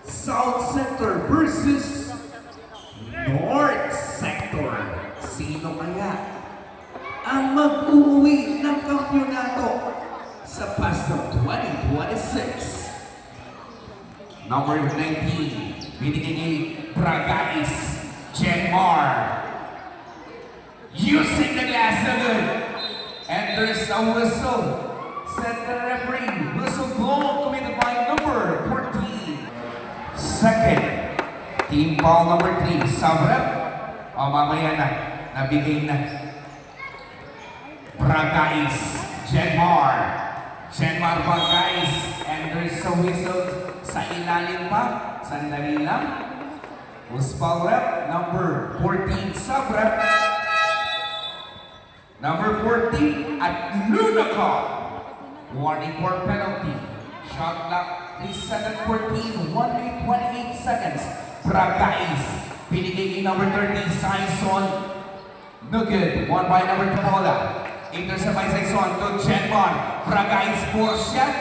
South Sector versus North Sector. Sino kaya ang mag-uwi ng kampyonato sa PAST of 2026? Number 19, binigay kay Bragais, Genmar. Using the glass again. Enters a whistle. Set the referee. Whistle blown committed by number 14. Second, team foul number 3, Sabrep. O mamaya na, nabigay na. Bragais, Genmar. Genmar Bragais. Enters a whistle sa ilalim pa. Sandali lang. Foul rep, number 14, Sabrep. Number 14 at Lunaca. Warning for penalty. Shot clock 3-7-14, 1 minute 28 seconds. Bragais. Pinigay kay number 30, Saison. No good. One by number 2, Paula. Intercept by Saison to Genmar. Bragais for shot.